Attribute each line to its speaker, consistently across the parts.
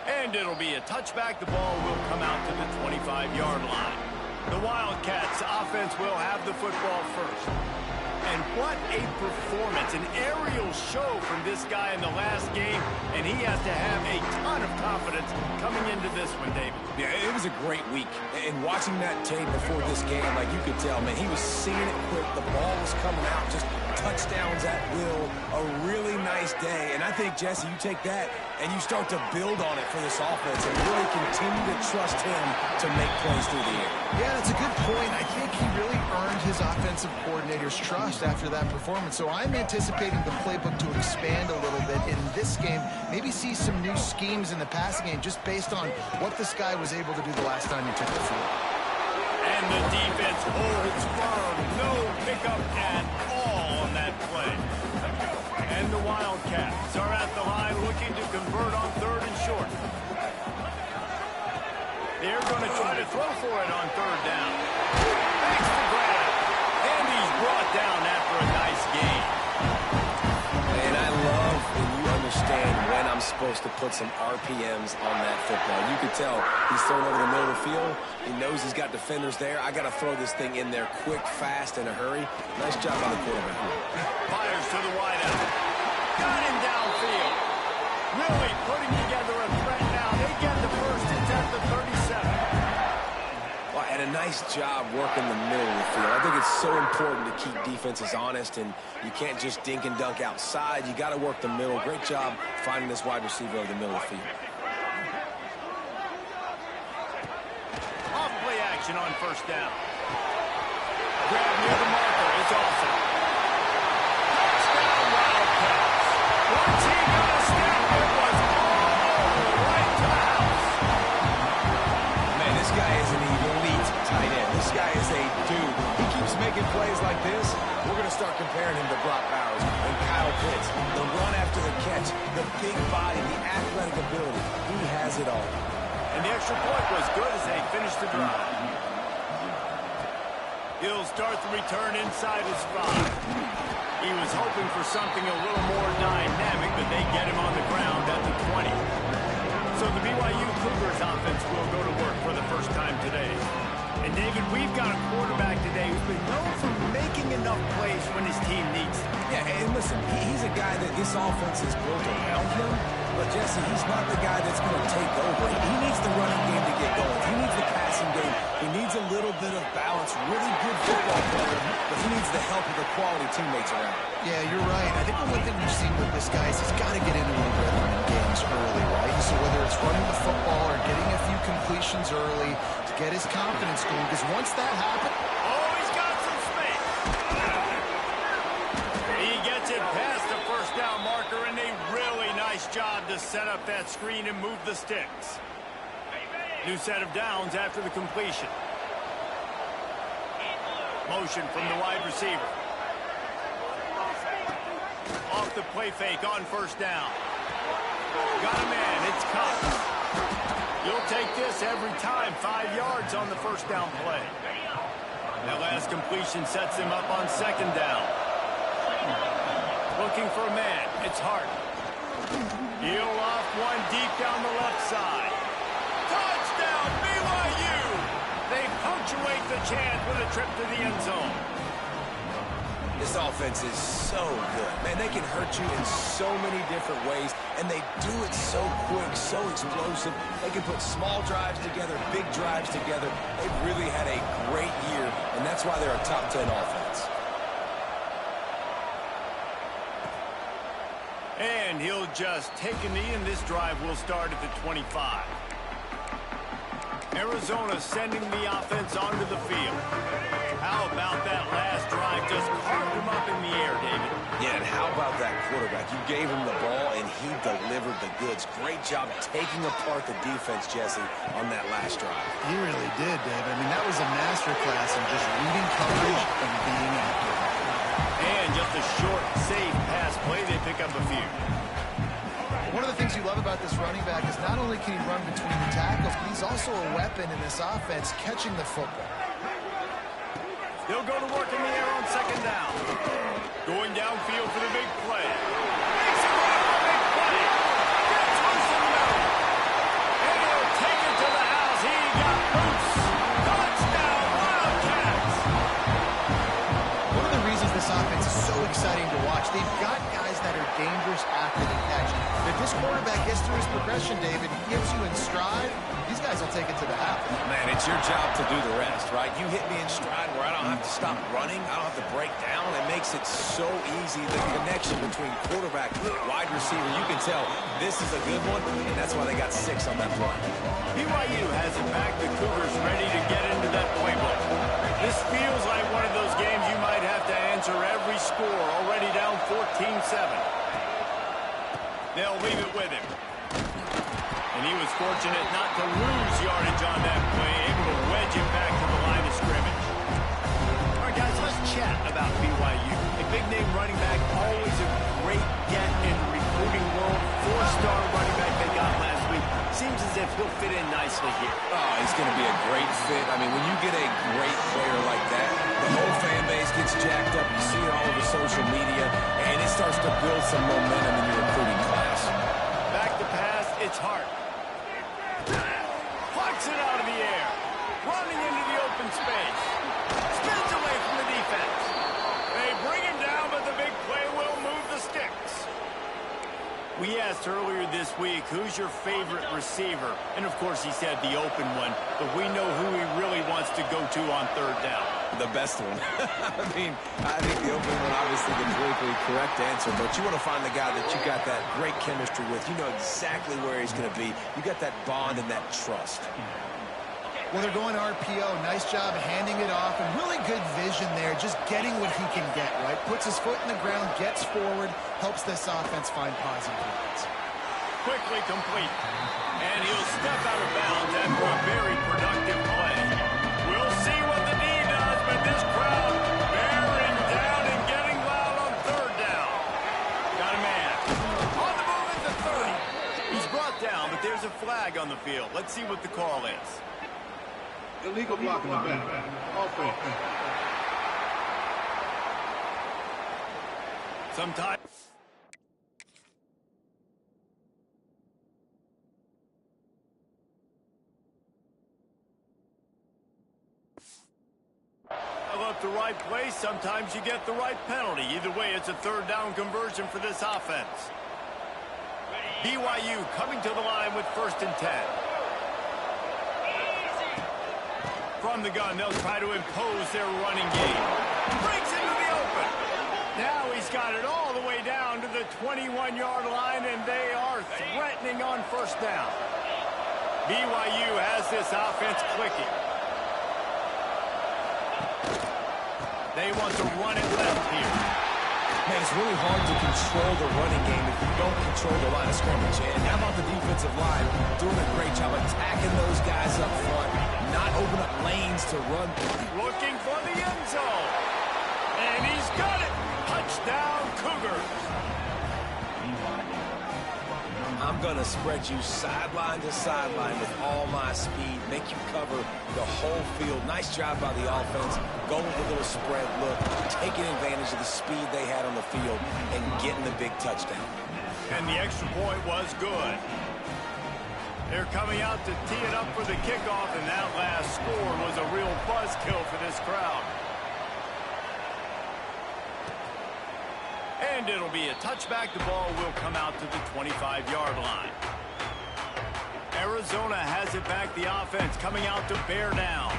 Speaker 1: And it'll be a touchback. The ball will come out to the 25-yard line. The Wildcats offense will have the football first. And what a performance, an aerial show from this guy in the last game, and he has to have a ton of confidence coming into this one, David.
Speaker 2: Yeah, it was a great week. And watching that tape before this game, like you could tell, man, he was seeing it quick. The ball was coming out, just touchdowns at will. A really nice day. And I think, Jesse, you take that and you start to build on it for this offense and really continue to trust him to make plays through the air.
Speaker 3: Yeah, that's a good point. I think he really earned his offensive coordinator's trust after that performance. So I'm anticipating the playbook to expand a little bit in this game. Maybe see some new schemes in the passing game just based on what this guy was able to do the last time he took the field.
Speaker 1: And the defense holds firm. No pickup at all on that play. And the Wildcats are at the line looking to convert on 3rd and short. They're going to try to throw for it on 3rd down. Thanks for grab. And he's brought down after a nice game.
Speaker 2: And I love when you understand when I'm supposed to put some RPMs on that football. You could tell he's throwing over the middle of the field. He knows he's got defenders there. I got to throw this thing in there quick, fast, in a hurry. Nice job by the quarterback.
Speaker 1: Fires to the wideout. Got him downfield. Really putting together a threat now. They get the first. It's at the 37.
Speaker 2: Well, and a nice job working the middle of the field. I think it's so important to keep defenses honest, and you can't just dink and dunk outside. You got to work the middle. Great job finding this wide receiver over the middle of the field.
Speaker 1: Off play action on 1st down. Grab near the marker. It's awesome. Touchdown Wildcats. What's he gonna step? It was all right to the house.
Speaker 2: Man, this guy is an elite tight end. This guy is a dude. He keeps making plays like this. We're going to start comparing him to Brock Bowers and Kyle Pitts. The run after the catch, the big body, the athletic ability. He has it all.
Speaker 1: And the extra point was good as they finished the drive. He'll start the return inside his 5. He was hoping for something a little more dynamic, but they get him on the ground at the 20. So the BYU Cougars offense will go to work for the first time today. And David, we've got a quarterback today who's been known for making enough plays when his team needs them.
Speaker 2: Yeah, and listen, he's a guy that this offense is built around him. But, Jesse, he's not the guy that's going to take over. He needs the running game to get going. He needs the passing game. He needs a little bit of balance. Really good football player, but he needs the help of the quality teammates around him.
Speaker 3: Yeah, you're right. I think the one thing we've seen with this guy is he's got to get into a rhythm in games early, right? So whether it's running the football or getting a few completions early to get his confidence going, because once that happens...
Speaker 1: Oh, he's got some space. He gets it past the 1st down marker, and a really nice job to set up that screen and move the sticks. New set of downs after the completion. Motion from the wide receiver. Off the play fake on 1st down. Got a man. It's Cox. You'll take this every time. 5 yards on the 1st down play. That last completion sets him up on 2nd down. Looking for a man. It's Hart. Heel off one deep down the left side. Touchdown, BYU! They punctuate the chant with a trip to the end zone.
Speaker 2: This offense is so good. Man, they can hurt you in so many different ways, and they do it so quick, so explosive. They can put small drives together, big drives together. They've really had a great year, and that's why they're a top 10 offense.
Speaker 1: And he'll just take a knee, and this drive will start at the 25. Arizona sending the offense onto the field. How about that last drive? Just carved him up in the air, David.
Speaker 2: Yeah, and how about that quarterback? You gave him the ball, and he delivered the goods. Great job taking apart the defense, Jesse, on that last drive.
Speaker 3: He really did, Dave. I mean, that was a masterclass in just reading coverage and being accurate.
Speaker 1: And just a short, safe pass play. They pick up a few.
Speaker 3: One of the things you love about this running back is not only can he run between the tackles, but he's also a weapon in this offense catching the football.
Speaker 1: They'll go to work in the air on 2nd down. Going downfield for the big play. Makes a big play. Gets loose in the middle.
Speaker 3: this quarterback gets through his progression, David, he gets you in stride, these guys will take it to the half.
Speaker 2: Man, it's your job to do the rest, right? You hit me in stride where I don't have to stop running. I don't have to break down. It makes it so easy. The connection between quarterback, wide receiver, you can tell this is a good one, and that's why they got 6 on that play.
Speaker 1: BYU has it back. The Cougars ready to get into that playbook. This feels like one of those games you might have to answer every score. Already down 14-7. They'll leave it with him. And he was fortunate not to lose yardage on that play, able to wedge it back to the line of scrimmage. All right, guys, let's chat about BYU. A big-name running back, always a great get in the recruiting world. 4-star running back they got last week. Seems as if he'll fit in nicely here.
Speaker 2: Oh, he's going to be a great fit. I mean, when you get a great player like that, the whole fan base gets jacked up. You see it all over social media, and it starts to build some momentum in your recruiting class.
Speaker 1: Back to pass, it's Hart. Plucks it out of the air. Running into the open space. Spins away from the defense. They bring him down, but the big play will move the sticks. We asked earlier this week, who's your favorite receiver? And, of course, he said the open one, but we know who he really wants to go to on 3rd down.
Speaker 2: The best one. I mean, I think the open one, obviously, the politically correct answer, but you want to find the guy that you got that great chemistry with. You know exactly where he's going to be. You got that bond and that trust.
Speaker 3: Well, they're going RPO. Nice job handing it off, and really good vision there, just getting what he can get, right? Puts his foot in the ground, gets forward, helps this offense find positive yards.
Speaker 1: Quickly complete. And he'll step out of bounds after a very productive play. We'll see what the D does, but this crowd bearing down and getting loud on 3rd down. Got a man. On the move at the 30. He's brought down, but there's a flag on the field. Let's see what the call is.
Speaker 4: Illegal block in the back. Offense.
Speaker 1: Sometimes. At the right place, sometimes you get the right penalty. Either way, it's a 3rd down conversion for this offense. BYU coming to the line with 1st and 10. From the gun, they'll try to impose their running game. Breaks into the open. Now he's got it all the way down to the 21-yard line, and they are threatening on 1st down. BYU has this offense clicking. They want to run it left here.
Speaker 2: Man, it's really hard to control the running game if you don't control the line of scrimmage. And how about the defensive line doing a great job attacking those guys up front, not open up lanes to run.
Speaker 1: Looking for the end zone. And he's got it. Touchdown, Cougars.
Speaker 2: I'm going to spread you sideline to sideline with all my speed, make you cover the whole field. Nice job by the offense, going with a little spread look, taking advantage of the speed they had on the field, and getting the big touchdown.
Speaker 1: And the extra point was good. They're coming out to tee it up for the kickoff, and that last score was a real buzzkill for this crowd. And it'll be a touchback. The ball will come out to the 25-yard line. Arizona has it back. The offense coming out to bear down.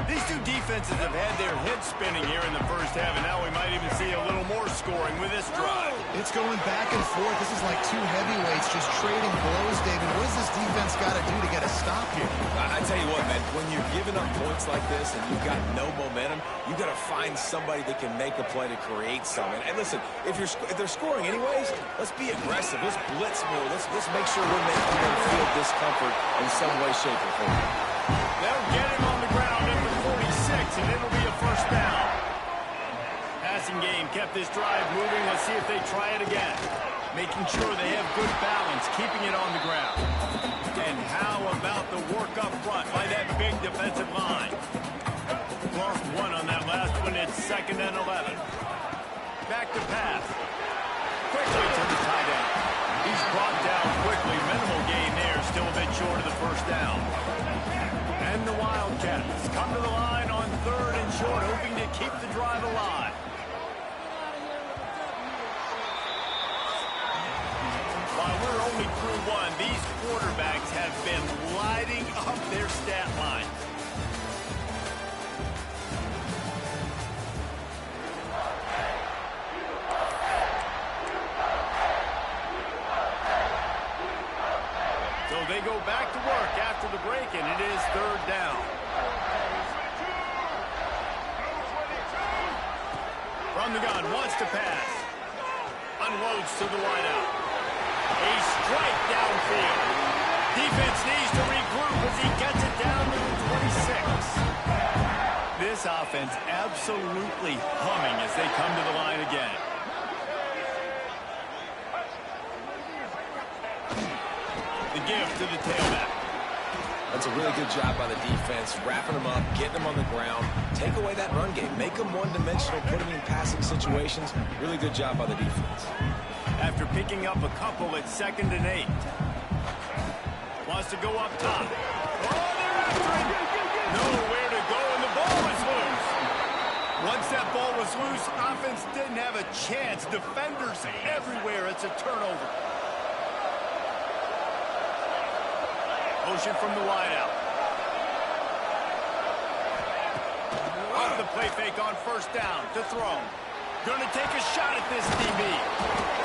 Speaker 1: These two defenses have had their heads spinning here in the 1st half, and now we might even see a little more scoring with this drive.
Speaker 3: It's going back and forth. This is like 2 heavyweights just trading blows, David. What does this defense got to do to get a stop here?
Speaker 2: I tell you what, man, when you're giving up points like this and you've got no momentum, you got to find somebody that can make a play to create something. And listen, if they're scoring anyways, let's be aggressive. Let's blitz more. Let's make sure we're making them feel discomfort in some way, shape, or form.
Speaker 1: They'll get him on the ground at the 46, and it'll be a 1st down. Passing game kept this drive moving. Let's see if they try it again. Making sure they have good balance, keeping it on the ground. And how about the work up front by that big defensive line? Lost 1 on that last one. It's 2nd and 11. Back to pass. Quickly to the tight end. He's brought down quickly. Minimal gain there. Still a bit short of the 1st down. And the Wildcats come to the line on 3rd and short, hoping to keep the drive alive. While we're only quarterbacks have been lighting up their stat lines. So they go back to work after the break, and it is third down. From the gun, wants to pass. Unloads to the wideout. A strike downfield. Defense needs to regroup as he gets it down to the 26. This offense absolutely humming as they come to the line again. The give to the tailback.
Speaker 2: That's a really good job by the defense, wrapping them up, getting them on the ground. Take away that run game. Make them one-dimensional, put them in passing situations. Really good job by the defense.
Speaker 1: After picking up a couple at 2nd and 8. Wants to go up top. Oh, they're after him. Nowhere to go, and the ball is loose. Once that ball was loose, offense didn't have a chance. Defenders everywhere. It's a turnover. Motion from the wideout. Off the play fake on first down to throw. Gonna take a shot at this DB.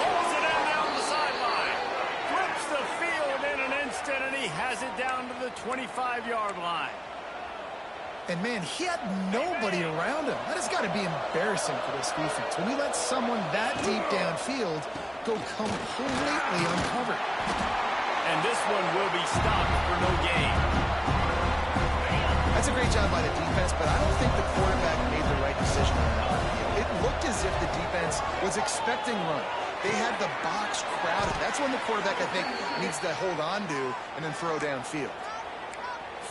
Speaker 1: Pulls it in down the sideline. Flips the field in an instant, and he has it down to the 25-yard line.
Speaker 3: And, man, he had nobody around him. That has got to be embarrassing for this defense. When you let someone that deep downfield go completely uncovered.
Speaker 1: And this one will be stopped for no gain.
Speaker 3: That's a great job by the defense, but I don't think the quarterback made the right decision on that. It looked as if the defense was expecting run. They had the box crowded. That's when the quarterback, I think, needs to hold on to and then throw downfield.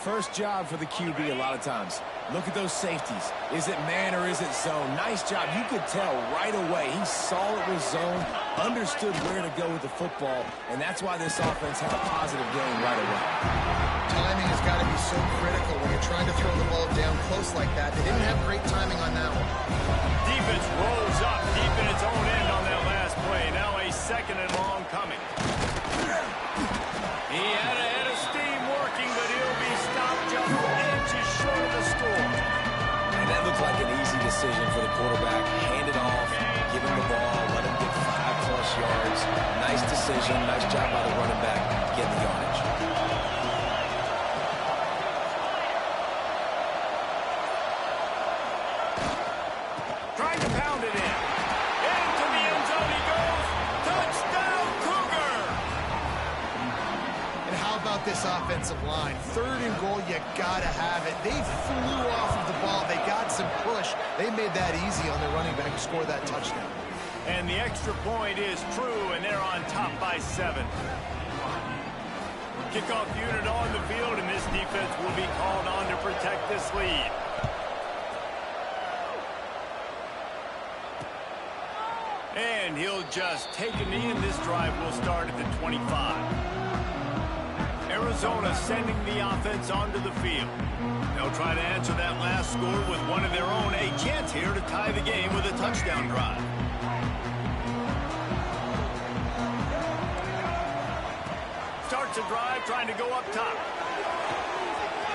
Speaker 2: First job for the QB a lot of times. Look at those safeties. Is it man or is it zone? Nice job. You could tell right away. He saw it was zone, understood where to go with the football, and that's why this offense had a positive game right away.
Speaker 3: Timing has got to be so critical when you're trying to throw the ball down close like that. They didn't have great timing on that one.
Speaker 1: Defense rolls up deep in its own end on that last play. Now a 2nd and long coming. He had a head of steam working, but he'll be stopped just inches short of the score.
Speaker 2: And that looked like an easy decision for the quarterback. Hand it off, give him the ball, let him get 5+ yards. Nice decision, nice job by the running back, getting the yardage.
Speaker 1: Trying to pound it in. Into the end zone he goes. Touchdown, Cougar!
Speaker 3: And how about this offensive line? 3rd and goal, you got to have it. They flew off of the ball. They got some push. They made that easy on their running back to score that touchdown.
Speaker 1: And the extra point is true, and they're on top by 7. Kickoff unit on the field, and this defense will be called on to protect this lead. And he'll just take a knee, and this drive will start at the 25. Arizona sending the offense onto the field. They'll try to answer that last score with one of their own. A chance here to tie the game with a touchdown drive. Starts a drive, trying to go up top.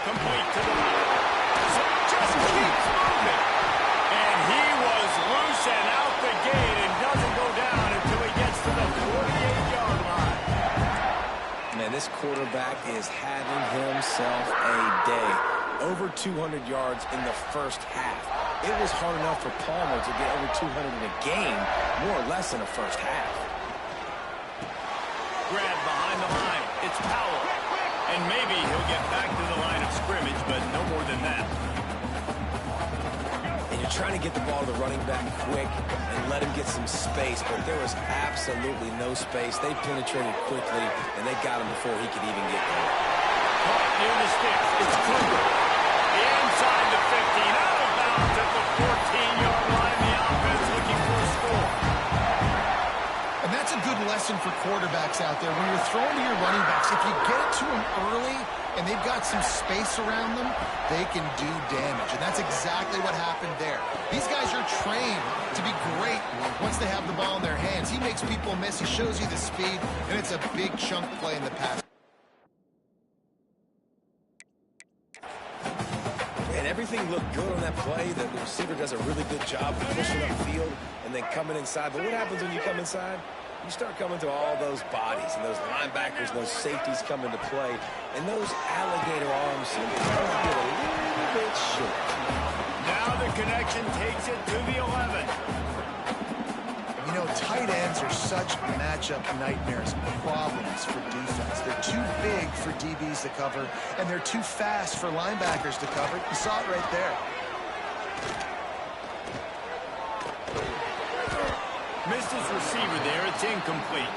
Speaker 1: Complete to the left. So just keeps moving. And he was loose and out the gate and doesn't go down until he gets to the 48-yard line.
Speaker 2: Man, this quarterback is having himself a day. Over 200 yards in the first half. It was hard enough for Palmer to get over 200 in a game, more or less in the first half.
Speaker 1: Grab behind the line. It's Powell. And maybe he'll get back to the line of scrimmage, but no more than that.
Speaker 2: And you're trying to get the ball to the running back quick and let him get some space, but there was absolutely no space. They penetrated quickly, and they got him before he could even get there.
Speaker 1: Caught near the sticks. It's Cougar. Inside the 15. Out of bounds at the 14-yard line. The offense looking for a score.
Speaker 3: And that's a good lesson for quarterbacks out there. When you're throwing to your running backs, if you get it to them early and they've got some space around them, they can do damage. And that's exactly what happened there. These guys are trained to be great once they have the ball in their hands. He makes people miss. He shows you the speed, and it's a big chunk play in the pass.
Speaker 2: everything looked good on that play. The receiver does a really good job of pushing upfield and then coming inside. But what happens when you come inside? You start coming to all those bodies and those linebackers and those safeties come into play. And those alligator arms sometimes get a little bit short.
Speaker 1: Now the connection takes it to the 11.
Speaker 3: You know, tight ends are such matchup nightmares and problems for defense. They're too big for DBs to cover, and they're too fast for linebackers to cover. You saw it right there.
Speaker 1: Missed his receiver there. It's incomplete.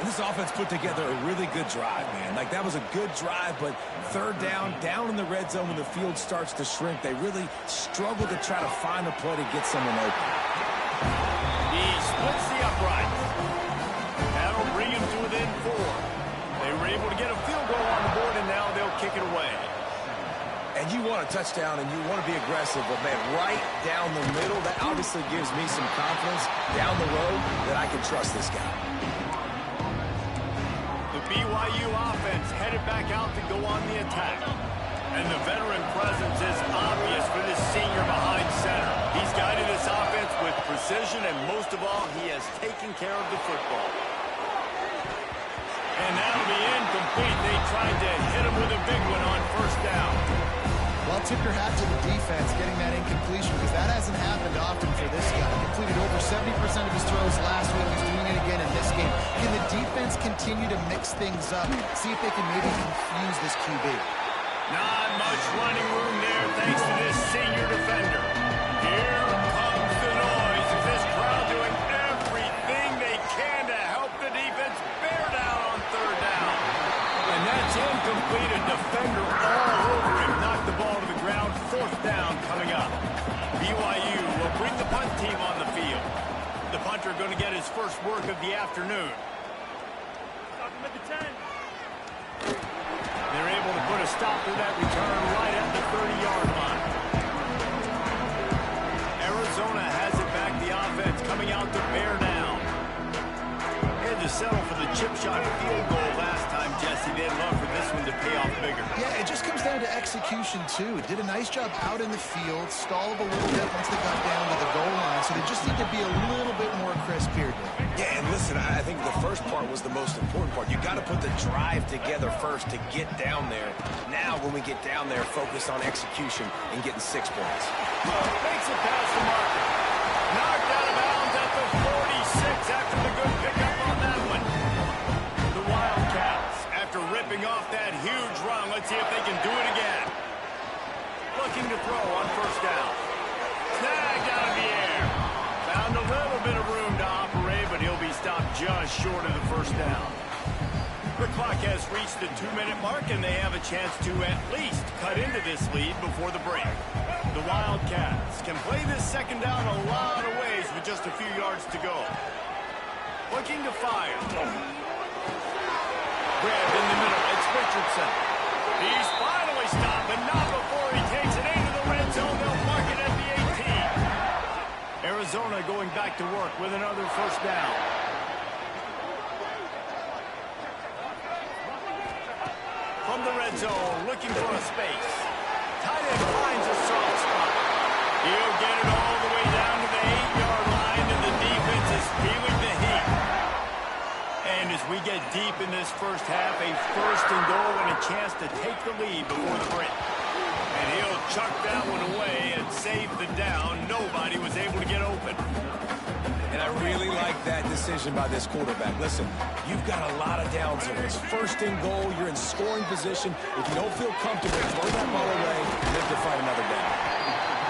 Speaker 2: And this offense put together a really good drive, man. Like, that was a good drive, but third down in the red zone when the field starts to shrink, they really struggle to try to find a play to get someone open.
Speaker 1: He splits the upright. That'll bring him to within 4. They were able to get a field goal on the board, and now they'll kick it away.
Speaker 2: And you want a touchdown, and you want to be aggressive, but, man, right down the middle, that obviously gives me some confidence down the road that I can trust this guy.
Speaker 1: The BYU offense headed back out to go on the attack. And the veteran presence is obvious for this senior behind center. He's guided this offense with precision, and most of all, he has taken care of the football. And that'll be incomplete. They tried to hit him with a big one on first down.
Speaker 3: Well, tip your hat to the defense getting that incompletion, because that hasn't happened often for this guy. He completed over 70% of his throws last week. He's doing it again in this game. Can the defense continue to mix things up? See if they can maybe confuse this QB.
Speaker 1: Not much running room there thanks to this senior defender. Here comes the noise of this crowd doing everything they can to help the defense bear down on third down. And that's incomplete. A defender all over him. Knocked the ball to the ground. Fourth down coming up. BYU will bring the punt team on the field. The punter going to get his first work of the afternoon. Stop him at the 10. They're able to put a stop to that return right at the 30-yard line. Arizona has it back. The offense coming out to bear down. They had to settle for the chip shot field goal last time, Jesse. They'd love for this one to pay off bigger.
Speaker 3: Yeah, it just comes down to execution, too. Did a nice job out in the field, stalled a little bit once they got down to the goal line, so they just need to be a little bit more crisp here, Dave.
Speaker 2: Yeah, and listen, I think the first part was the most important part. You got to put the drive together first to get down there. Now, when we get down there, focus on execution and getting 6 points.
Speaker 1: Makes it past the marker. Knocked out of bounds at the 46 after the good pickup on that one. The Wildcats, after ripping off that huge run, let's see if they can do it again. Looking to throw on first down. Snagged out of the air. Found a little bit of room to operate, but he'll be stopped just short of the first down. The clock has reached the 2-minute mark, and they have a chance to at least cut into this lead before the break. The Wildcats can play this second down a lot of ways with just a few yards to go. Looking to fire. Grabbed in the middle. It's Richardson. He's finally stopped, but not before he takes it into the red zone. They'll mark it at the 18. Arizona going back to work with another first down. From the red zone, looking for a space. Tight end finds a soft spot. He'll get it all the way down to the 8-yard line, and the defense is feeling the heat. And as we get deep in this first half, a first and goal and a chance to take the lead before the break. And he'll chuck that one away and save the down. Nobody was able to get open.
Speaker 2: And I really like that decision by this quarterback. Listen, you've got a lot of downs here. It's first and goal. You're in scoring position. If you don't feel comfortable, throw that ball away and live to fight another down.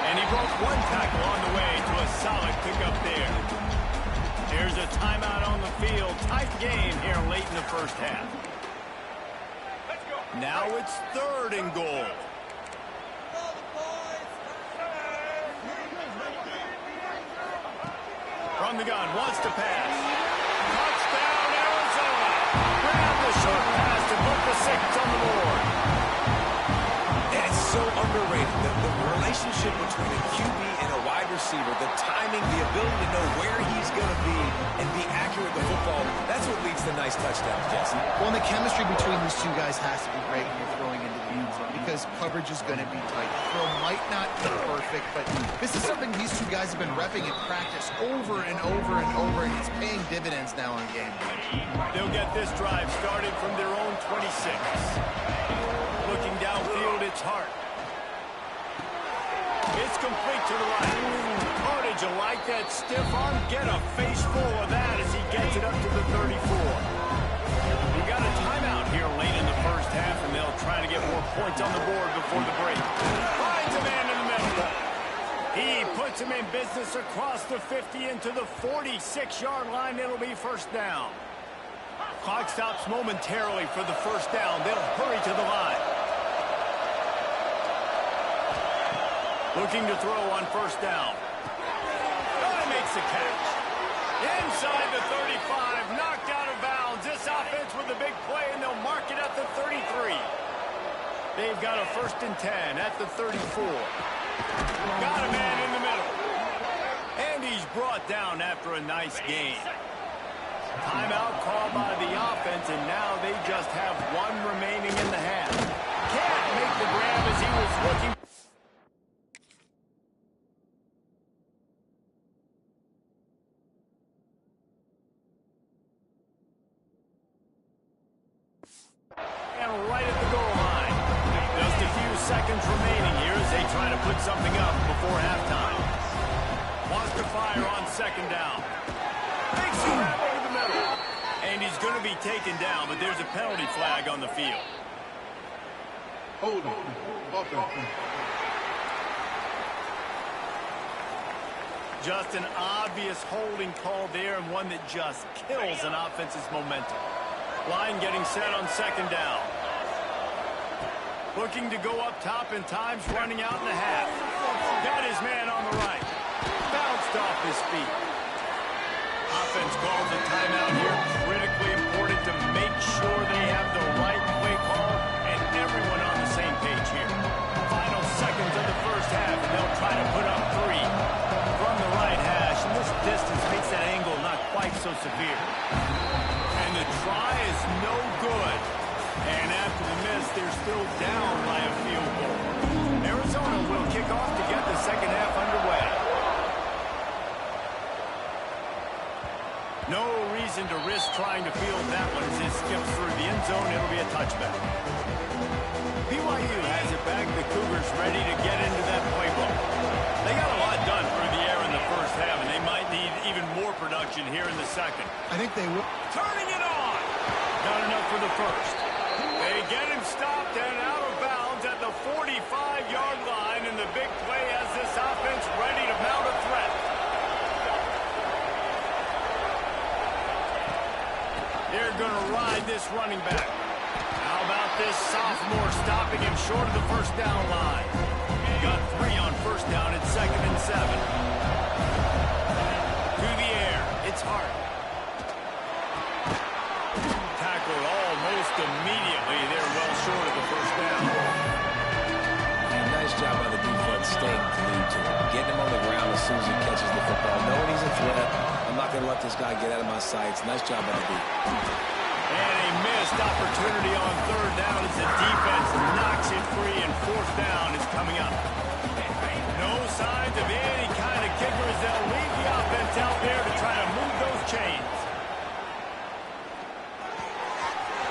Speaker 1: And he broke one tackle on the way to a solid pickup there. There's a timeout on the field. Tight game here late in the first half. Now it's third and goal. From the gun, wants to pass. Touchdown, Arizona. Grab the short pass to put the 6 on the board.
Speaker 2: And it's so underrated. The relationship between a QB and a wide receiver, the timing, the ability to know where he's going to be and be accurate with the football, that's what leads to nice touchdowns, Jesse.
Speaker 3: Well, and they the chemistry between these two guys has to be great when you're throwing into the end zone because coverage is going to be tight. The throw might not be perfect, but this is something these two guys have been repping in practice over and over and over, and it's paying dividends now in game.
Speaker 1: They'll get this drive started from their own 26. Looking downfield, it's Hart. It's complete to the right. Oh, did you like that stiff arm? Get a face full of that as he gets it up to the 34. We got a timeout here late in the first half, and they'll try to get more points on the board before the break. Finds a man in the middle. He puts him in business across the 50 into the 46-yard line. It'll be first down. Clock stops momentarily for the first down. They'll hurry to the line. Looking to throw on first down. Oh, he makes the catch. Inside the 35, knocked out of bounds. This offense with a big play, and they'll mark it at the 33. They've got a 1st and 10 at the 34. Got a man in the middle. And he's brought down after a nice gain. Timeout called by the offense, and now they just have one remaining in the half. Can't make the grab as he was looking. And right at the goal line. Just a few seconds remaining here as they try to put something up before halftime. Wants to fire on 2nd down. Makes the grab over the middle. And he's going to be taken down, but there's a penalty flag on the field.
Speaker 4: Hold on. Offense.
Speaker 1: Just an obvious holding call there, and one that just kills an offense's momentum. Line getting set on 2nd down. Looking to go up top, and time's running out in the half. Got his man on the right. Bounced off his feet. Offense calls a timeout here. Critically important to make sure they have the right play call and everyone on the same page here. Final seconds of the first half, and they'll try to put up 3 from the right hash, and this distance makes that angle not quite so severe. And the try is no good. And after the miss, they're still down by a field goal. Arizona will kick off to get the second half underway. No reason to risk trying to field that one as it skips through the end zone. It'll be a touchback. BYU has it back. The Cougars ready to get into that playbook. They got a lot done through the air in the first half, and they might need even more production here in the second.
Speaker 3: I think they will.
Speaker 1: Turning it on. Not enough for the first. They get him stopped and out of bounds at the 45-yard line, and the big play has this offense ready to mount a threat. They're going to ride this running back. How about this sophomore stopping him short of the first down line? Got 3 on first down at 2nd and 7. To the air, it's Hart. Tackled almost immediately. They're well short of the first down.
Speaker 2: And nice job by the defense staying glued to him. Getting him on the ground as soon as he catches the football. Knowing he's a threat, I'm not going to let this guy get out of my sights. Nice job by the defense.
Speaker 1: And a missed opportunity on 3rd down as the defense knocks it free, and 4th down is coming up. No signs of any kind of kicker as they'll leave the offense out there to try to move those chains.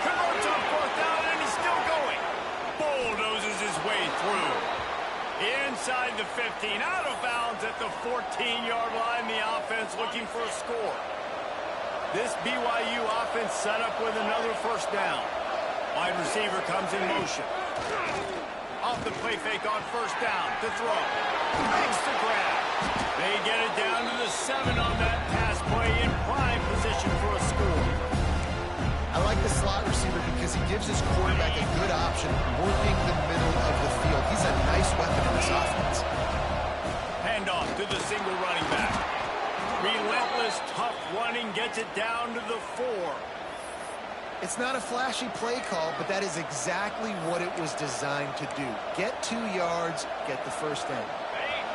Speaker 1: Converts on 4th down, and he's still going. Bulldozes his way through. Inside the 15, out of bounds at the 14-yard line. The offense looking for a score. This BYU offense set up with another first down. Wide receiver comes in motion. Off the play fake on first down to throw. Makes the grab. They get it down to the 7 on that pass play, in prime position for a score.
Speaker 3: I like the slot receiver because he gives his quarterback a good option working the middle of the field. He's a nice weapon in this offense.
Speaker 1: Handoff to the single running back. Relentless, tough running, gets it down to the 4.
Speaker 3: It's not a flashy play call, but that is exactly what it was designed to do. Get 2 yards, get the first down.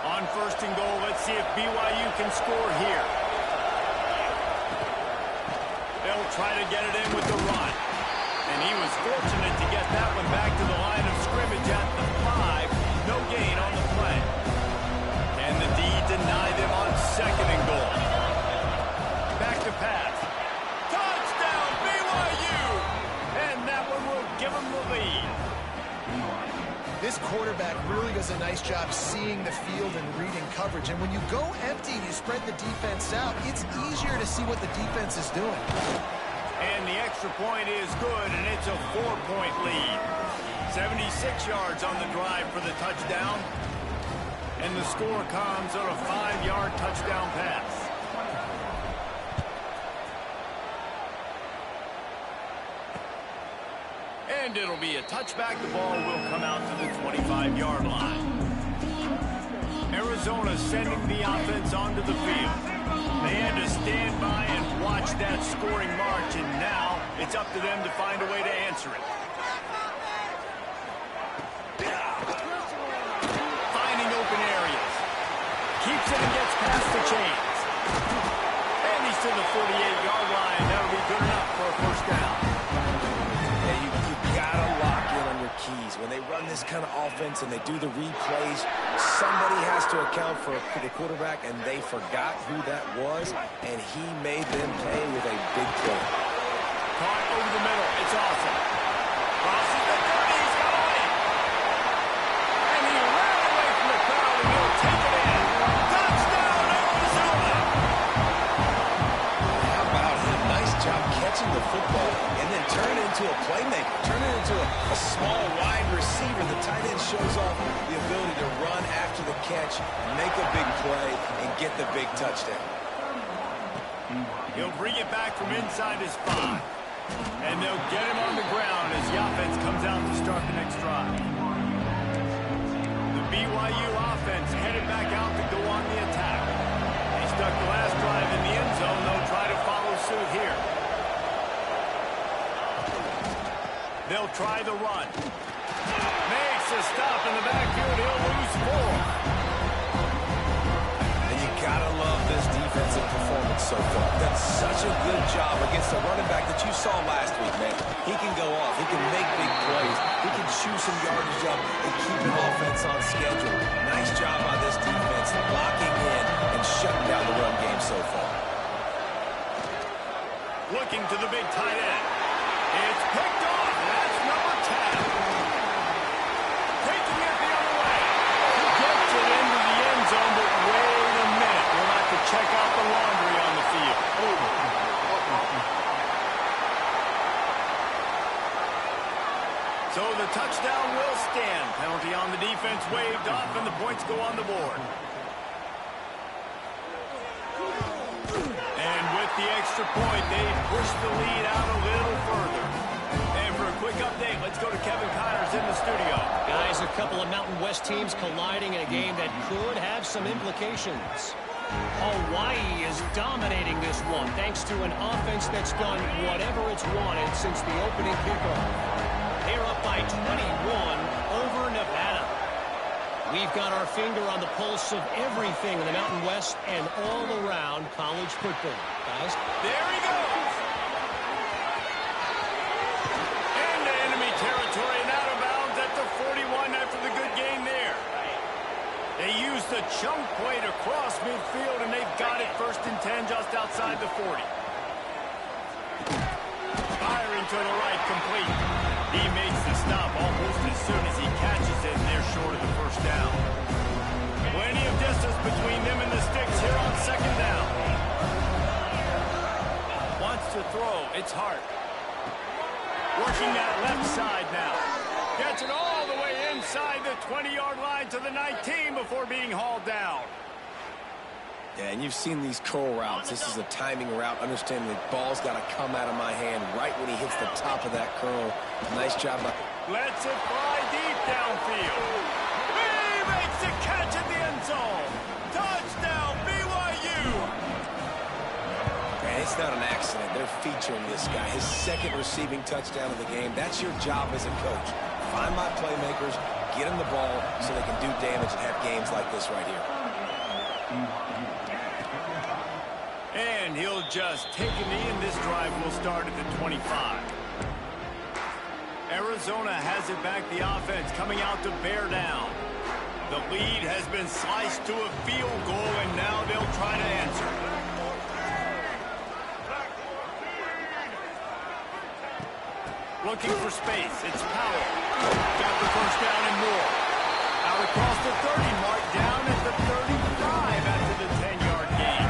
Speaker 1: On 1st and goal, let's see if BYU can score here. They'll try to get it in with the run.
Speaker 3: This quarterback really does a nice job seeing the field and reading coverage. And when you go empty and you spread the defense out, it's easier to see what the defense is doing.
Speaker 1: And the extra point is good, and it's a 4-point lead. 76 yards on the drive for the touchdown. And the score comes on a 5-yard touchdown pass. And it'll be a touchback. The ball will come out to the 25-yard line. Arizona sending the offense onto the field. They had to stand by and watch that scoring march, and now it's up to them to find a way to answer it. Finding open areas. Keeps it and gets past the chains. And he's to the 48-yard line. That'll be good enough for a first down.
Speaker 2: Keys. When they run this kind of offense and they do the replays, somebody has to account for the quarterback, and they forgot who that was, and he made them pay with a big play.
Speaker 1: Caught over the middle. It's awesome. Crosses the 30. He's got it. And he ran away from the crowd, and he'll take it in. Touchdown, Arizona.
Speaker 2: How about him? Nice job catching the football and then turn it into a playmaker. Turn it into a small wide receiver. The tight end shows off the ability to run after the catch, make a big play, and get the big touchdown.
Speaker 1: He'll bring it back from inside his 5. And they'll get him on the ground as the offense comes out to start the next drive. The BYU offense headed back out to go on the attack. They stuck the last drive in the end zone. They'll try to follow suit here. They'll try the run. Makes a stop in the backfield. He'll lose 4.
Speaker 2: And you gotta love this defensive performance so far. Done such a good job against the running back that you saw last week, man. He can go off. He can make big plays. He can chew some yardage up and keep an offense on schedule. Nice job by this defense locking in and shutting down the run game so far.
Speaker 1: Looking to the big tight end. It's picked off. That's number 10. Taking it the other way. He gets it into the end zone, but wait a minute. We'll have to check out the laundry on the field. So the touchdown will stand. Penalty on the defense waved off, and the points go on the board. And with the extra point, they push the lead out a little further. And for a quick update, let's go to Kevin Connors in the studio.
Speaker 5: Guys, a couple of Mountain West teams colliding in a game that could have some implications. Hawaii is dominating this one thanks to an offense that's done whatever it's wanted since the opening kickoff. They're up by 21 over Nevada. We've got our finger on the pulse of everything in the Mountain West and all around college football. Guys,
Speaker 1: there he goes. Into enemy territory and out of bounds at the 41 after the good gain there. They used the chunk play to cross midfield, and they've got it 1st and 10 just outside the 40. Firing to the right, complete. He makes the stop almost as soon as he catches it, and they're short of the first down. Plenty of distance between them and the sticks here on 2nd down. Wants to throw. It's Hart. Working that left side now. Gets it all the way inside the 20-yard line to the 19 before being hauled down.
Speaker 2: Yeah, and you've seen these curl routes. This is a timing route. Understanding the ball's got to come out of my hand right when he hits the top of that curl. Nice job.
Speaker 1: Lets it fly deep downfield. He makes the catch at the end zone. Touchdown, BYU.
Speaker 2: And it's not an accident. They're featuring this guy. His 2nd receiving touchdown of the game. That's your job as a coach. Find my playmakers, get them the ball so they can do damage and have games like this right here.
Speaker 1: And he'll just take a knee, and this drive will start at the 25. Arizona has it back, the offense coming out to bear down. The lead has been sliced to a field goal, and now they'll try to answer. Looking for space. It's Powell. Got the first down and more. Out across the 30 mark, down at the 35 after the 10-yard gain.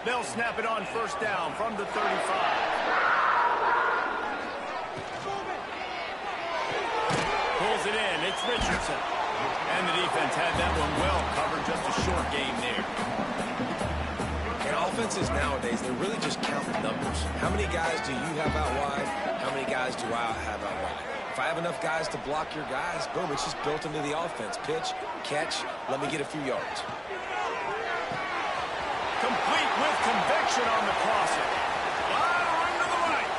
Speaker 1: They'll snap it on first down from the 35. Pulls it in. It's Richardson. And the defense had that one well covered. Just a short game there.
Speaker 2: And offenses nowadays, they're really just counting numbers. How many guys do you have out wide? How many guys do I have out wide? If I have enough guys to block your guys, boom, it's just built into the offense. Pitch, catch, let me get a few yards.
Speaker 1: Complete with conviction on the crosser. Line to the right.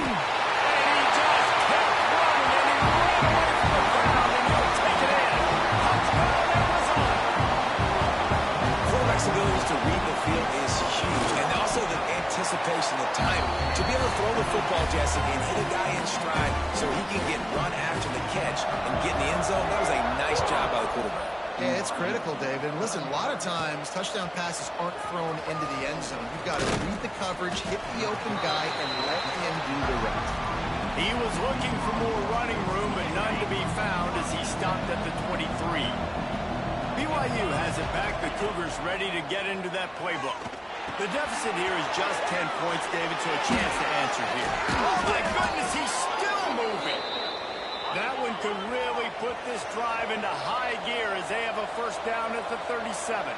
Speaker 1: And he just kept running, and he ran away from the ground, and he'll take it in. Touchdown, Arizona.
Speaker 2: Quarterback's abilities to read the field is huge, and also the anticipation, the time to be able to throw the football, Jesse, and hit a guy in stride so he can get run after the catch and get in the end zone. That was a nice job by the quarterback.
Speaker 3: Yeah, it's critical, David. And listen, a lot of times touchdown passes aren't thrown into the end zone. You've got to read the coverage, hit the open guy, and let him do the rest.
Speaker 1: He was looking for more running room, but none to be found as he stopped at the 23. BYU has it back. The Cougars ready to get into that playbook. The deficit here is just 10 points, David, so a chance to answer here. Oh, my goodness, he's still moving. That one could really put this drive into high gear as they have a first down at the 37.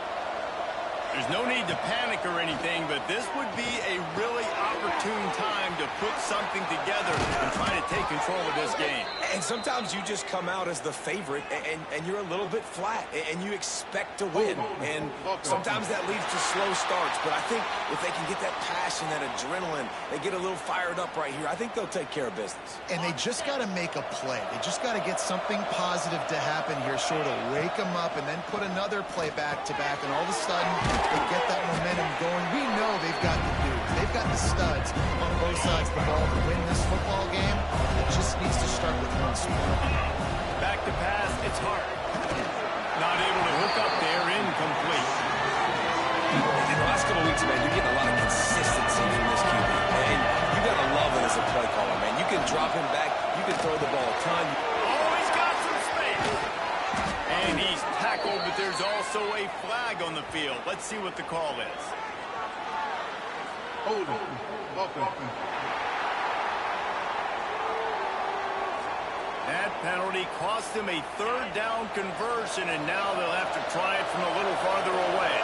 Speaker 1: There's no need to panic or anything, but this would be a really opportune time to put something together and try to take control of this game.
Speaker 2: And sometimes you just come out as the favorite, and you're a little bit flat, and you expect to win. And sometimes that leads to slow starts. But I think if they can get that passion, that adrenaline, they get a little fired up right here, I think they'll take care of business.
Speaker 3: And they just got to make a play. They just got to get something positive to happen here, sort of wake them up, and then put another play back-to-back, and all of a sudden they get that momentum going. We know they've got the dudes. They've got the studs on both sides of the ball to win this football game. It just needs to start with one sport.
Speaker 1: Back to pass, it's hard. Not able to hook up there, incomplete.
Speaker 2: In the last couple of weeks, man, you're getting a lot of consistency in this QB. And you got to love it as a play caller, man. You can drop him back. You can throw the ball a ton.
Speaker 1: Oh, he's got some space. And he's tackled, but there's also a flag on the field. Let's see what the call is.
Speaker 4: Hold on. Offense.
Speaker 1: That penalty cost him a third down conversion, and now they'll have to try it from a little farther away.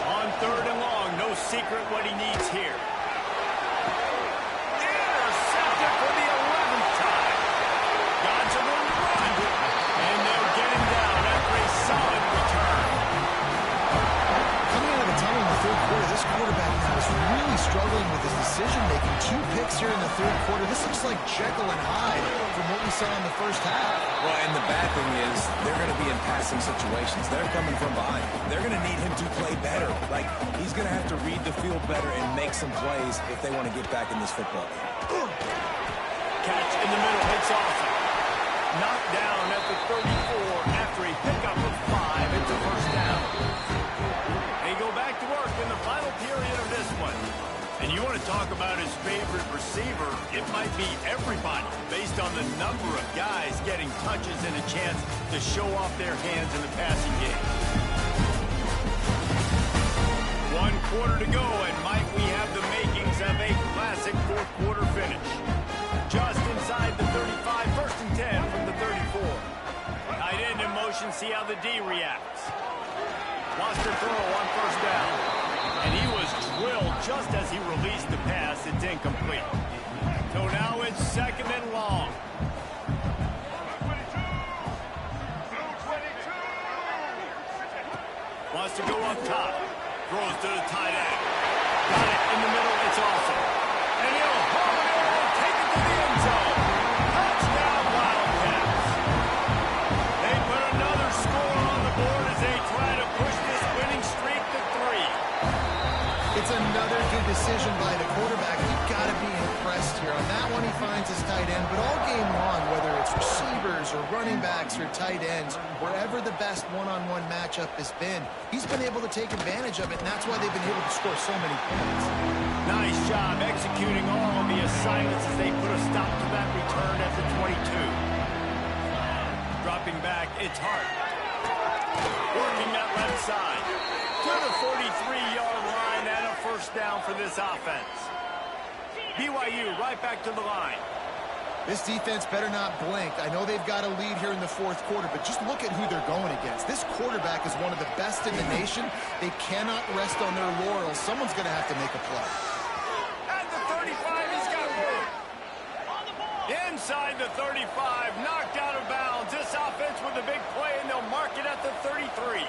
Speaker 1: On third and long, no secret what he needs here. Intercepted for the 11th time. Dodge a little run, and they'll get him down after a solid return.
Speaker 3: Coming out of the tunnel in the third quarter, this quarterback now is really struggling with his decision-making. 2 picks here in the third quarter. This looks like Jekyll and Hyde from what we saw in the first half.
Speaker 2: Well, and the bad thing is they're going to be in passing situations. They're coming from behind. They're going to need him to play better. Like, he's going to have to read the field better and make some plays if they want to get back in this football game.
Speaker 1: Catch in the middle, hits Austin. Knocked down at the 34 after a pickup of 5. It's a first down. They go back to work in the final period of this one. And you want to talk about his favorite receiver, it might be everybody based on the number of guys getting touches and a chance to show off their hands in the passing game. 1 quarter to go, and might we have the makings of a classic fourth quarter finish. Just inside the 35, first and 10 from the 34. Tight end in motion, see how the D reacts. Wants to throw on first down. And he was drilled just as he released the pass. It's incomplete. So now it's second and long. Wants to go up top. Throws to the tight end. Got it in the middle. It's awesome. And he'll hold it and take it to the end zone. Touchdown, Wildcats. They put another score on the board as they try to push this winning streak to 3.
Speaker 3: It's another good decision by the quarterback. You've got to be impressed here on On that one, he finds his tight end, but all game long, whether it's receivers or running backs or tight ends, wherever the best one-on-one matchup has been, he's been able to take advantage of it, and that's why they've been able to score so many points.
Speaker 1: Nice job executing all of the assignments as they put a stop to that return at the 22. Dropping back, it's Hart. Working that left side to the 43-yard line and a first down for this offense. BYU right back to the line.
Speaker 3: This defense better not blink. I know they've got a lead here in the fourth quarter, but just look at who they're going against. This quarterback is one of the best in the nation. They cannot rest on their laurels. Someone's going to have to make a play.
Speaker 1: At the 35, he's got room. Inside the 35, knocked out of bounds. This offense with a big play, and they'll mark it at the 33.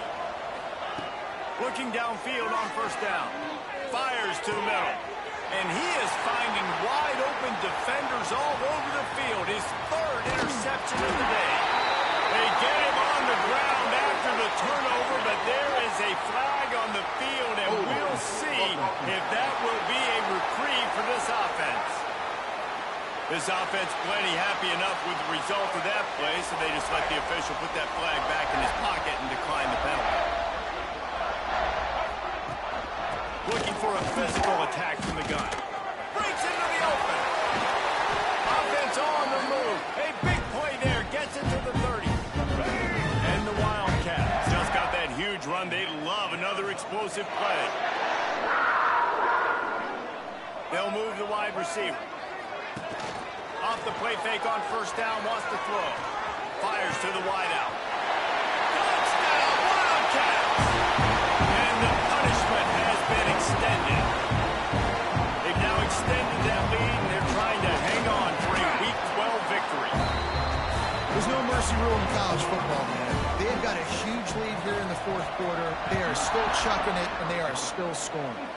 Speaker 1: Looking downfield on first down. Fires to the middle. And he is finding wide-open defenders all over the field. His third interception of the day. They get him on the ground after the turnover, but there is a flag on the field, and we'll see if that will be a reprieve for this offense. This offense plenty happy enough with the result of that play, so they just let the official put that flag back in his pocket and decline the penalty. Looking for a physical attack from the gun. Breaks into the open. Offense on the move. A big play there. Gets it to the 30. And the Wildcats just got that huge run. They love another explosive play. They'll move the wide receiver. Off the play fake on first down. Wants to throw. Fires to the wideout. Touchdown, Wildcats! And the punishment has been extended. They've now extended that lead, and they're trying to hang on for a Week 12 victory.
Speaker 3: There's no mercy rule in college football, man. They've got a huge lead here in the fourth quarter. They are still chucking it, and they are still scoring.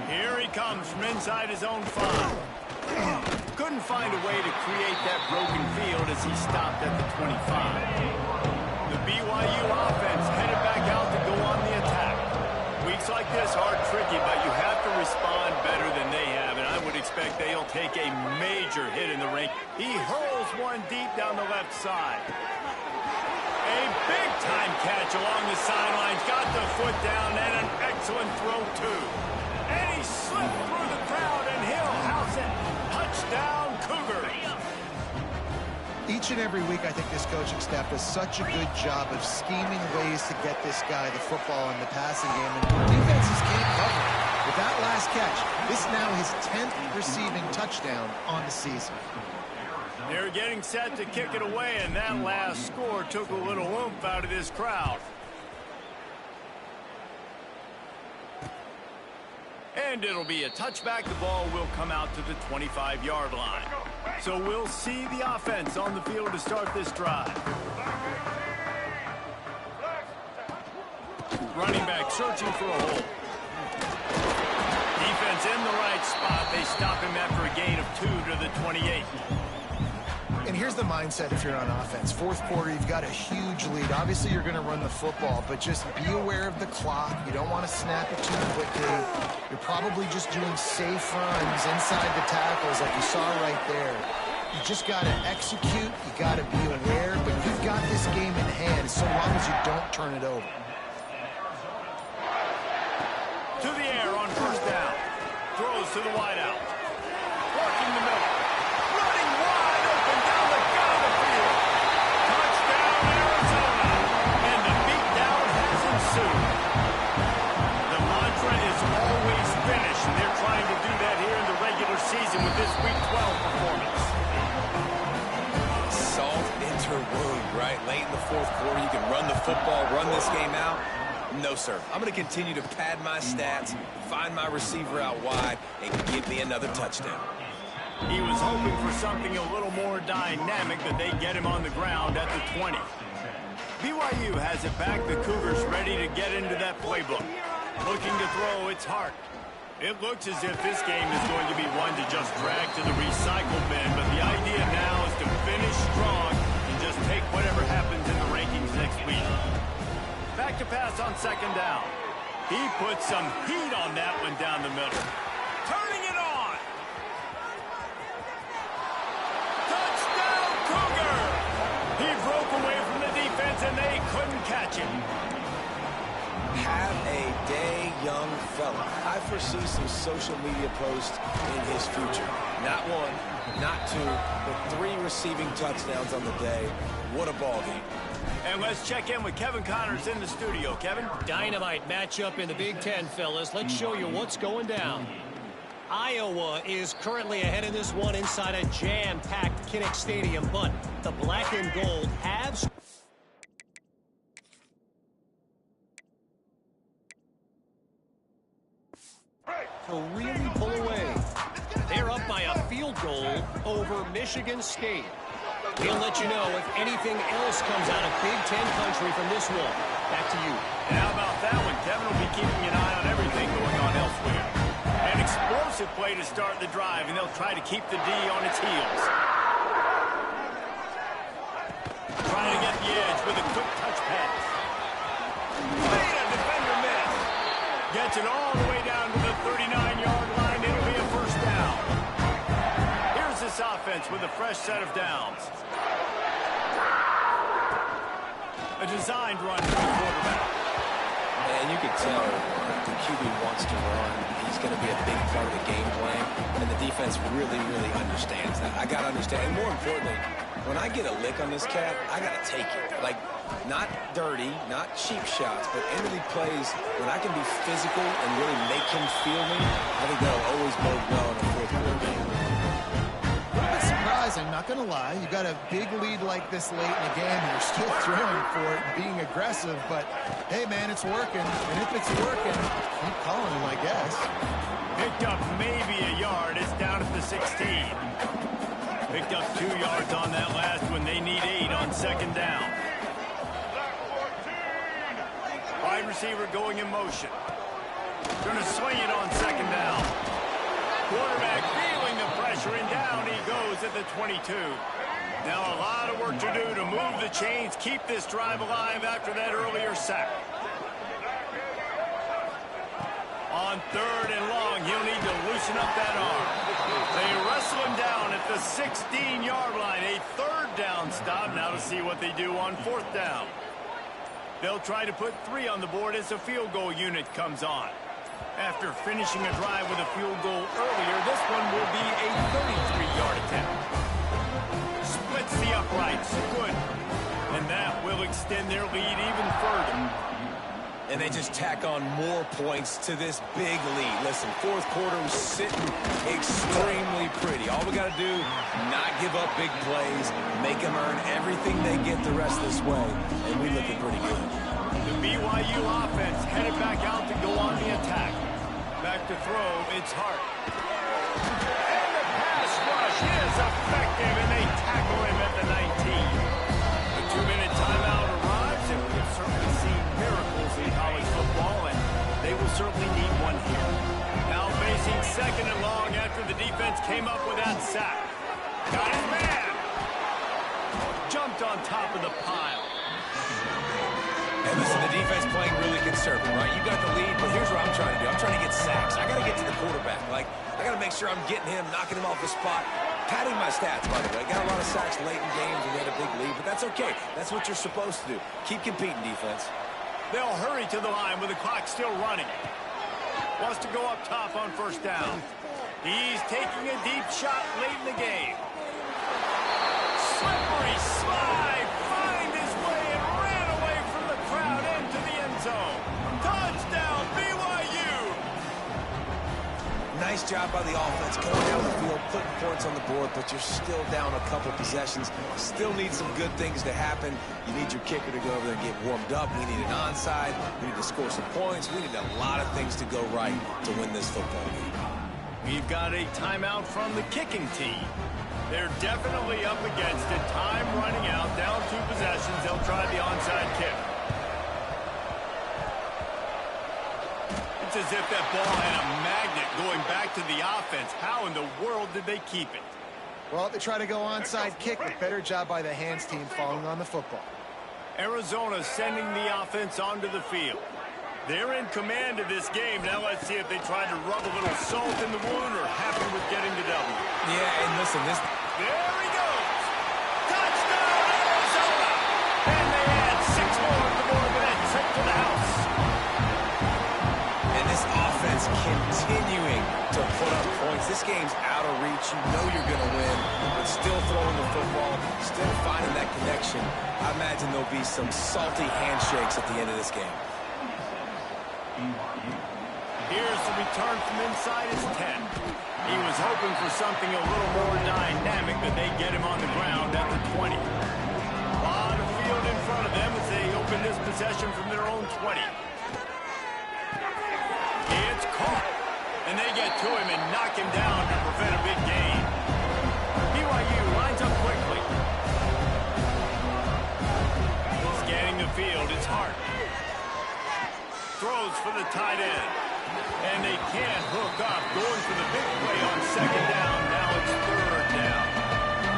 Speaker 1: Here he comes from inside his own 5. Couldn't find a way to create that broken field as he stopped at the 25. The BYU offense headed back out to go on the attack. Weeks like this are tricky, but you have to respond better than they have, and I would expect they'll take a major hit in the ring. He hurls one deep down the left side. A big-time catch along the sidelines. Got the foot down, and an excellent throw, too. And he slipped through the crowd, and he'll house it. Touchdown, Cougars.
Speaker 3: Each and every week, I think this coaching staff does such a good job of scheming ways to get this guy the football in the passing game, and defenses can't cover. With that last catch, this is now his 10th receiving touchdown on the season.
Speaker 1: They're getting set to kick it away, and that last score took a little oomph out of this crowd. And it'll be a touchback. The ball will come out to the 25-yard line. So we'll see the offense on the field to start this drive. Running back searching for a hole. Defense in the right spot. They stop him after a gain of 2 to the 28.
Speaker 3: And here's the mindset if you're on offense. Fourth quarter, you've got a huge lead. Obviously, you're going to run the football, but just be aware of the clock. You don't want to snap it too quickly. You're probably just doing safe runs inside the tackles like you saw right there. You just got to execute. You got to be aware, but you've got this game in hand so long as you don't turn it over.
Speaker 1: To the air on first down. Throws to the wideout. Working the middle. Running wide open down the gut of the field. Touchdown, Arizona. And the beatdown has ensued. The mantra is always finish, and they're trying to do that here in the regular season with this Week 12 performance.
Speaker 2: Salt into wound, right? Late in the fourth quarter, you can run the football, run this game out. No, sir. I'm going to continue to pad my stats, find my receiver out wide, and give me another touchdown.
Speaker 1: He was hoping for something a little more dynamic, but they get him on the ground at the 20. BYU has it back. The Cougars ready to get into that playbook. Looking to throw, it's Hart. It looks as if this game is going to be one to just drag to the recycle bin, but the idea now is to finish strong and just take whatever happens in the rankings next week. Back to pass on second down. He put some heat on that one down the middle. Turning it on.
Speaker 2: Have a day, young fella. I foresee some social media posts in his future. Not one, not two, but 3 receiving touchdowns on the day. What a ball game.
Speaker 1: And let's check in with Kevin Connors in the studio. Kevin?
Speaker 5: Dynamite matchup in the Big Ten, fellas. Let's show you what's going down. Iowa is currently ahead in this one inside a jam-packed Kinnick Stadium, but the black and gold have to really pull away. They're up by a field goal over Michigan State. We'll let you know if anything else comes out of Big Ten country from this one. Back to you.
Speaker 1: And how about that one? Kevin will be keeping an eye on everything going on elsewhere. An explosive play to start the drive, and they'll try to keep the D on its heels. Trying to get the edge with a quick touch pass. Made a defender miss. Gets it all the way down to the 39-yard line. It'll be a first down. Here's this offense with a fresh set of downs. A designed run for the quarterback.
Speaker 2: And you can tell the QB wants to run. He's going to be a big part of the game plan. And the defense really, really understands that. I got to understand. And more importantly, when I get a lick on this cat, I got to take it. Like, not dirty, not cheap shots, but end of the plays, when I can be physical and really make him feel me, I think that'll always bode well in a fourth quarter game.
Speaker 3: I'm not going to lie. You got a big lead like this late in the game, and you're still throwing for it and being aggressive. But, hey, man, it's working. And if it's working, keep calling him, I guess.
Speaker 1: Picked up maybe a yard. It's down at the 16. Picked up 2 yards on that last one. They need 8 on second down. Wide receiver going in motion. Going to swing it on second down. Quarterback feeling the pressure, and down he goes at the 22. Now a lot of work to do to move the chains, keep this drive alive after that earlier sack. On third and long, he'll need to loosen up that arm. They wrestle him down at the 16-yard line. A third down stop. Now to see what they do on fourth down. They'll try to put 3 on the board as the field goal unit comes on. After finishing a drive with a field goal earlier, this one will be a 33-yard attempt. Splits the uprights. Good. And that will extend their lead even further.
Speaker 2: And they just tack on more points to this big lead. Listen, fourth quarter was sitting extremely pretty. All we got to do, not give up big plays, make them earn everything they get the rest of this way, and we're looking pretty good.
Speaker 1: The BYU offense headed back out to go on the attack. Back to throw, it's Hart. And the pass rush is effective, and they tackle him at the 19. The 2-minute timeout arrives, and we've certainly seen miracles in college football, and they will certainly need one here. Now facing second and long after the defense came up with that sack. Got his man. Jumped on top of the pile.
Speaker 2: And listen, the defense playing really conservative, right? You got the lead, but here's what I'm trying to do. I'm trying to get sacks. I got to get to the quarterback. Like, I got to make sure I'm getting him, knocking him off the spot. Padding my stats, by the way. Got a lot of sacks late in games and we had a big lead, but that's okay. That's what you're supposed to do. Keep competing, defense.
Speaker 1: They'll hurry to the line with the clock still running. Wants to go up top on first down. He's taking a deep shot late in the game. Slippery slide. Find his way and ran away from the crowd into the end zone. Touchdown, BYU.
Speaker 2: Nice job by the offense going down the field, putting points on the board, but you're still down a couple possessions. Still need some good things to happen. You need your kicker to go over there and get warmed up. We need an onside. We need to score some points. We need a lot of things to go right to win this football game.
Speaker 1: We've got a timeout from the kicking team. They're definitely up against it. Time running out, down 2 possessions. They'll try the onside kick. It's as if that ball had a magnet going back to the offense. How in the world did they keep it?
Speaker 3: Well, they try to go onside kick, but better job by the hands team falling on the football.
Speaker 1: Arizona sending the offense onto the field. They're in command of this game. Now let's see if they try to rub a little salt in the wound or happy with getting the W.
Speaker 2: Yeah, and listen, this...
Speaker 1: There he goes. Touchdown, Arizona. And they add 6 more to the board with that trip to the house.
Speaker 2: continuing to put up points. This game's out of reach. You know you're going to win, but still throwing the football, still finding that connection. I imagine there'll be some salty handshakes at the end of this game.
Speaker 1: Here's the return from inside his 10. He was hoping for something a little more dynamic, but they get him on the ground at the 20. A lot of field in front of them as they open this possession from their own 20. It's caught, and they get to him and knock him down to prevent a big gain. BYU lines up quickly. Scanning the field, it's Hart. Throws for the tight end. And they can't hook up, going for the big play on second down. Now it's third down.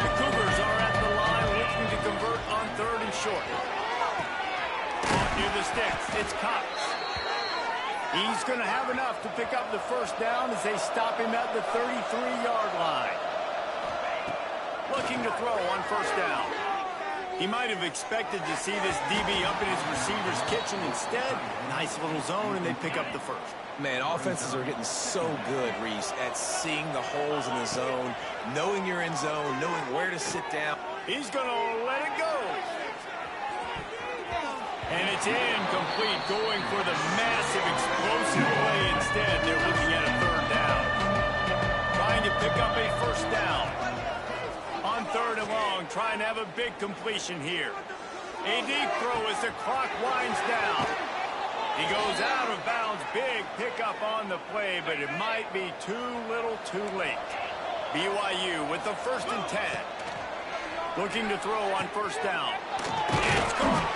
Speaker 1: The Cougars are at the line looking to convert on third and short. Off near the sticks, it's Cox. He's going to have enough to pick up the first down as they stop him at the 33-yard line. Looking to throw on first down. He might have expected to see this DB up in his receiver's kitchen. Instead, nice little zone, and they pick up the first.
Speaker 2: Man, offenses are getting so good, Reese, at seeing the holes in the zone, knowing you're in zone, knowing where to sit down.
Speaker 1: He's going to let it go. And it's incomplete, going for the massive explosive play instead. They're looking at a third down. Trying to pick up a first down. On third and long, trying to have a big completion here. A deep throw as the clock winds down. He goes out of bounds. Big pickup on the play, but it might be too little too late. BYU with the first and 10. Looking to throw on first down. It's caught.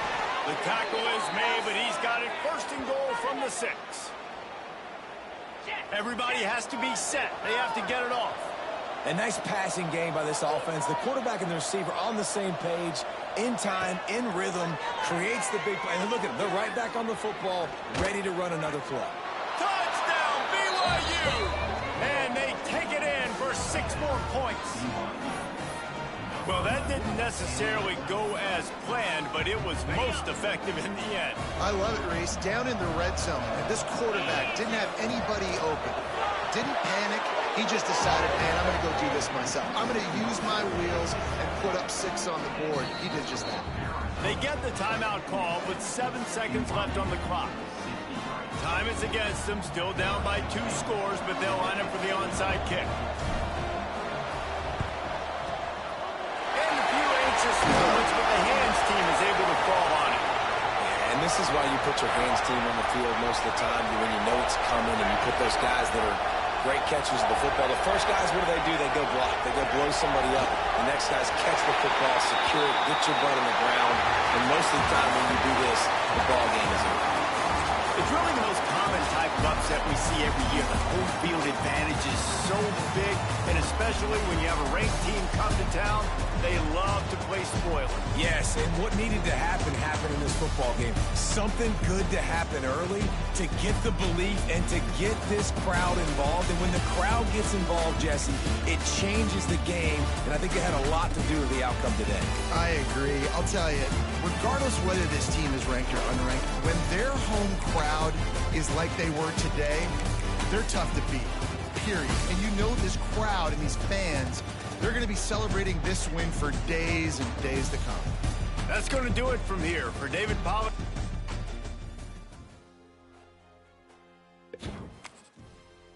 Speaker 1: The tackle is made, but he's got it first and goal from the 6. Everybody has to be set. They have to get it off.
Speaker 2: A nice passing game by this offense. The quarterback and the receiver on the same page, in time, in rhythm, creates the big play. And look at them. They're right back on the football, ready to run another play.
Speaker 1: Touchdown, BYU! And they take it in for 6 more points. Well, that didn't necessarily go as planned, but it was most effective in the end.
Speaker 3: I love it, Reese. Down in the red zone, and this quarterback didn't have anybody open. Didn't panic. He just decided, man, I'm going to go do this myself. I'm going to use my wheels and put up 6 on the board. He did just that.
Speaker 1: They get the timeout call with 7 seconds left on the clock. Time is against them, still down by 2 scores, but they'll line up for the onside kick. And a few anxious moments, but the hands team is able to fall on it.
Speaker 2: And this is why you put your hands team on the field most of the time, when you know it's coming, and you put those guys that are great catches of the football. The first guys, what do? They go block. They go blow somebody up. The next guys catch the football, secure it, get your butt on the ground. And most of the time when you do this, the ball game is over.
Speaker 1: It's really the most common type of upset we see every year. The home field advantage is so big, and especially when you have a ranked team come to town, they love to play spoiler.
Speaker 2: Yes, and what needed to happen happened in this football game. Something good to happen early to get the belief and to get this crowd involved. And when the crowd gets involved, Jesse, it changes the game, and I think it had a lot to do with the outcome today.
Speaker 3: I agree. I'll tell you, regardless whether this team is ranked or unranked, when their home crowd is like they were today, they're tough to beat, period. And you know this crowd and these fans, they're going to be celebrating this win for days and days to come.
Speaker 1: That's going to do it from here. For David Pollack.